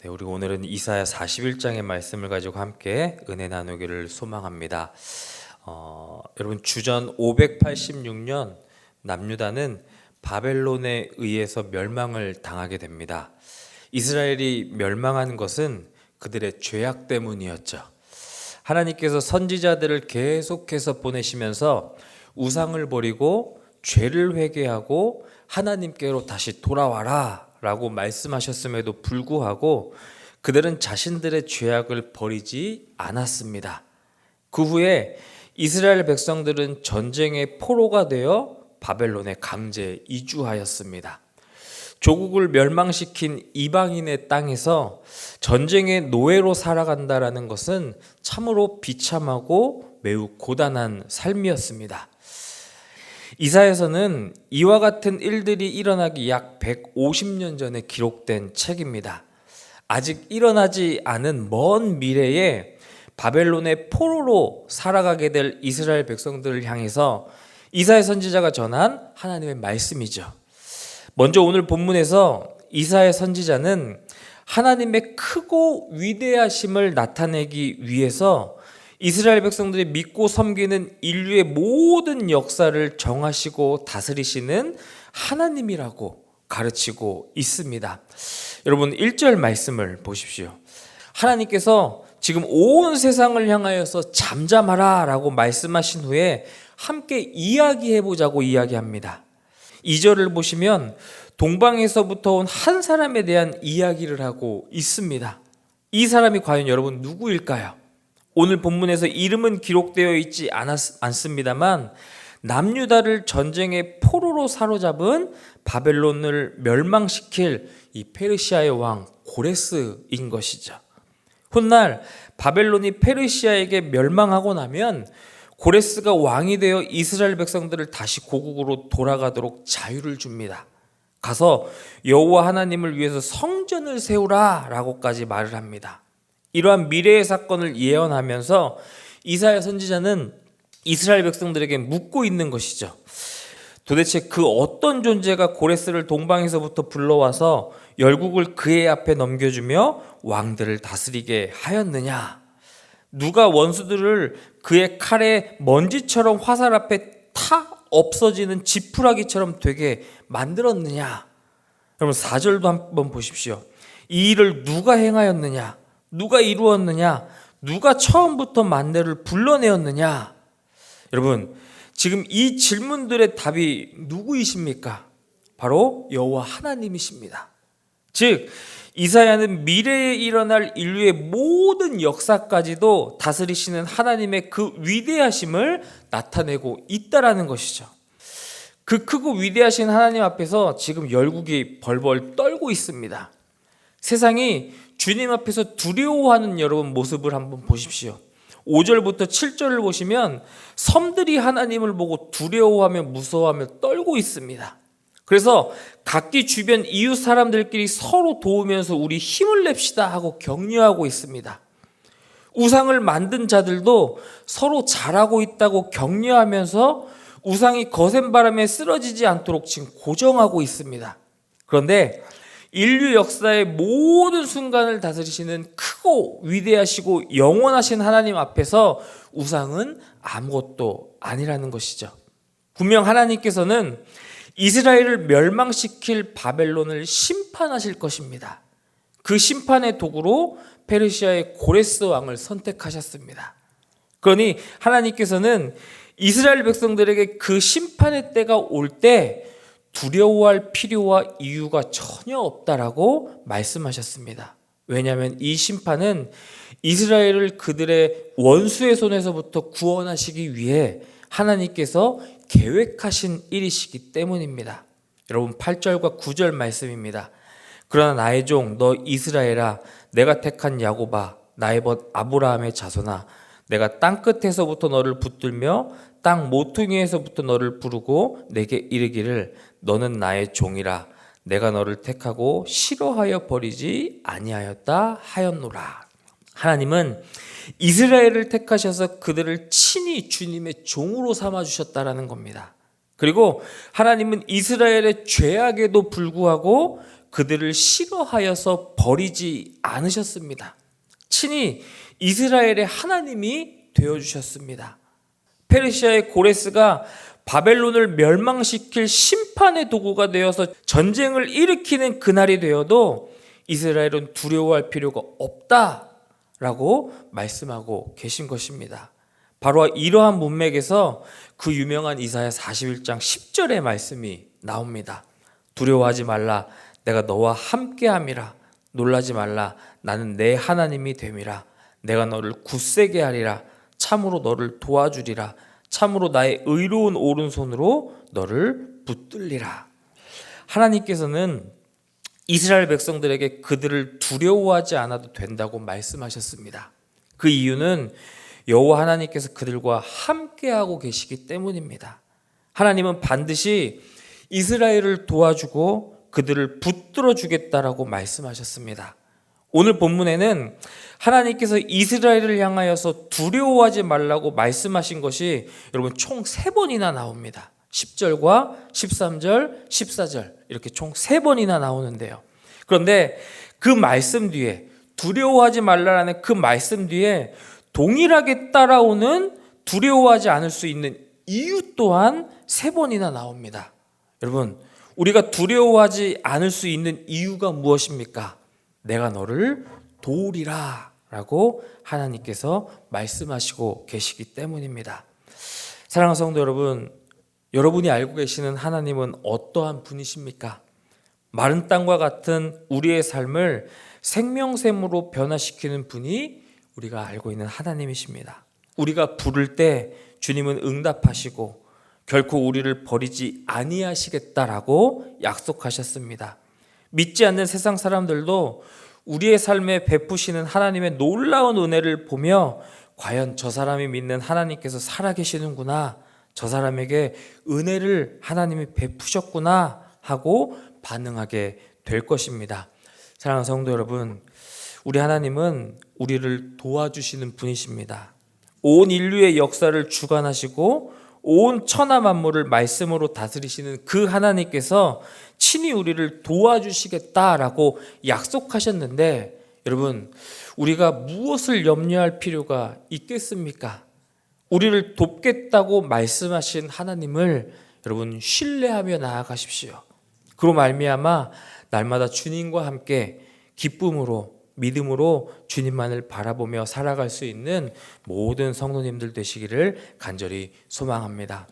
네, 우리 오늘은 이사야 41장의 말씀을 가지고 함께 은혜 나누기를 소망합니다. 여러분 주전 586년 남유다는 바벨론에 의해서 멸망을 당하게 됩니다. 이스라엘이 멸망한 것은 그들의 죄악 때문이었죠. 하나님께서 선지자들을 계속해서 보내시면서 우상을 버리고 죄를 회개하고 하나님께로 다시 돌아와라 라고 말씀하셨음에도 불구하고 그들은 자신들의 죄악을 버리지 않았습니다. 그 후에 이스라엘 백성들은 전쟁의 포로가 되어 바벨론에 강제 이주하였습니다. 조국을 멸망시킨 이방인의 땅에서 전쟁의 노예로 살아간다라는 것은 참으로 비참하고 매우 고단한 삶이었습니다. 이사야서는 이와 같은 일들이 일어나기 약 150년 전에 기록된 책입니다. 아직 일어나지 않은 먼 미래에 바벨론의 포로로 살아가게 될 이스라엘 백성들을 향해서 이사야 선지자가 전한 하나님의 말씀이죠. 먼저 오늘 본문에서 이사야 선지자는 하나님의 크고 위대하심을 나타내기 위해서 이스라엘 백성들이 믿고 섬기는 인류의 모든 역사를 정하시고 다스리시는 하나님이라고 가르치고 있습니다. 여러분 1절 말씀을 보십시오. 하나님께서 지금 온 세상을 향하여서 잠잠하라 라고 말씀하신 후에 함께 이야기해보자고 이야기합니다. 2절을 보시면 동방에서부터 온 한 사람에 대한 이야기를 하고 있습니다. 이 사람이 과연 여러분 누구일까요? 오늘 본문에서 이름은 기록되어 있지 않습니다만 남유다를 전쟁의 포로로 사로잡은 바벨론을 멸망시킬 이 페르시아의 왕 고레스인 것이죠. 훗날 바벨론이 페르시아에게 멸망하고 나면 고레스가 왕이 되어 이스라엘 백성들을 다시 고국으로 돌아가도록 자유를 줍니다. 가서 여호와 하나님을 위해서 성전을 세우라 라고까지 말을 합니다. 이러한 미래의 사건을 예언하면서 이사야 선지자는 이스라엘 백성들에게 묻고 있는 것이죠. 도대체 그 어떤 존재가 고레스를 동방에서부터 불러와서 열국을 그의 앞에 넘겨주며 왕들을 다스리게 하였느냐? 누가 원수들을 그의 칼에 먼지처럼 화살 앞에 타 없어지는 지푸라기처럼 되게 만들었느냐? 여러분 4절도 한번 보십시오. 이 일을 누가 행하였느냐? 누가 이루었느냐? 누가 처음부터 만대를 불러내었느냐? 여러분, 지금 이 질문들의 답이 누구이십니까? 바로 여호와 하나님이십니다. 즉, 이사야는 미래에 일어날 인류의 모든 역사까지도 다스리시는 하나님의 그 위대하심을 나타내고 있다라는 것이죠. 그 크고 위대하신 하나님 앞에서 지금 열국이 벌벌 떨고 있습니다. 세상이 주님 앞에서 두려워하는 여러분 모습을 한번 보십시오. 5절부터 7절을 보시면 섬들이 하나님을 보고 두려워하며 무서워하며 떨고 있습니다. 그래서 각기 주변 이웃 사람들끼리 서로 도우면서 우리 힘을 냅시다 하고 격려하고 있습니다. 우상을 만든 자들도 서로 잘하고 있다고 격려하면서 우상이 거센 바람에 쓰러지지 않도록 지금 고정하고 있습니다. 그런데 인류 역사의 모든 순간을 다스리시는 크고 위대하시고 영원하신 하나님 앞에서 우상은 아무것도 아니라는 것이죠. 분명 하나님께서는 이스라엘을 멸망시킬 바벨론을 심판하실 것입니다. 그 심판의 도구로 페르시아의 고레스 왕을 선택하셨습니다. 그러니 하나님께서는 이스라엘 백성들에게 그 심판의 때가 올 때 두려워할 필요와 이유가 전혀 없다라고 말씀하셨습니다. 왜냐하면 이 심판은 이스라엘을 그들의 원수의 손에서부터 구원하시기 위해 하나님께서 계획하신 일이시기 때문입니다. 여러분 8절과 9절 말씀입니다. 그러나 나의 종 너 이스라엘아 내가 택한 야곱아 나의 벗 아브라함의 자손아 내가 땅끝에서부터 너를 붙들며 땅 모퉁이에서부터 너를 부르고 내게 이르기를 너는 나의 종이라 내가 너를 택하고 싫어하여 버리지 아니하였다 하였노라. 하나님은 이스라엘을 택하셔서 그들을 친히 주님의 종으로 삼아주셨다라는 겁니다. 그리고 하나님은 이스라엘의 죄악에도 불구하고 그들을 싫어하여서 버리지 않으셨습니다. 친히 이스라엘의 하나님이 되어주셨습니다. 페르시아의 고레스가 바벨론을 멸망시킬 심판의 도구가 되어서 전쟁을 일으키는 그날이 되어도 이스라엘은 두려워할 필요가 없다라고 말씀하고 계신 것입니다. 바로 이러한 문맥에서 그 유명한 이사야 41장 10절의 말씀이 나옵니다. 두려워하지 말라, 내가 너와 함께함이라. 놀라지 말라, 나는 내 하나님이 됨이라. 내가 너를 굳세게 하리라. 참으로 너를 도와주리라. 참으로 나의 의로운 오른손으로 너를 붙들리라. 하나님께서는 이스라엘 백성들에게 그들을 두려워하지 않아도 된다고 말씀하셨습니다. 그 이유는 여호와 하나님께서 그들과 함께하고 계시기 때문입니다. 하나님은 반드시 이스라엘을 도와주고 그들을 붙들어 주겠다라고 말씀하셨습니다. 오늘 본문에는 하나님께서 이스라엘을 향하여서 두려워하지 말라고 말씀하신 것이 여러분 총 3번이나 나옵니다. 10절과 13절, 14절 이렇게 총 3번이나 나오는데요. 그런데 그 말씀 뒤에, 두려워하지 말라라는 그 말씀 뒤에 동일하게 따라오는 두려워하지 않을 수 있는 이유 또한 3번이나 나옵니다. 여러분, 우리가 두려워하지 않을 수 있는 이유가 무엇입니까? 내가 너를 도우리라 라고 하나님께서 말씀하시고 계시기 때문입니다. 사랑하는 성도 여러분, 여러분이 알고 계시는 하나님은 어떠한 분이십니까? 마른 땅과 같은 우리의 삶을 생명샘으로 변화시키는 분이 우리가 알고 있는 하나님이십니다. 우리가 부를 때 주님은 응답하시고 결코 우리를 버리지 아니하시겠다라고 약속하셨습니다. 믿지 않는 세상 사람들도 우리의 삶에 베푸시는 하나님의 놀라운 은혜를 보며 과연 저 사람이 믿는 하나님께서 살아계시는구나, 저 사람에게 은혜를 하나님이 베푸셨구나 하고 반응하게 될 것입니다. 사랑하는 성도 여러분, 우리 하나님은 우리를 도와주시는 분이십니다. 온 인류의 역사를 주관하시고 온 천하 만물을 말씀으로 다스리시는 그 하나님께서 친히 우리를 도와주시겠다라고 약속하셨는데, 여러분, 우리가 무엇을 염려할 필요가 있겠습니까? 우리를 돕겠다고 말씀하신 하나님을 여러분 신뢰하며 나아가십시오. 그로 말미암아 날마다 주님과 함께 기쁨으로, 믿음으로 주님만을 바라보며 살아갈 수 있는 모든 성도님들 되시기를 간절히 소망합니다.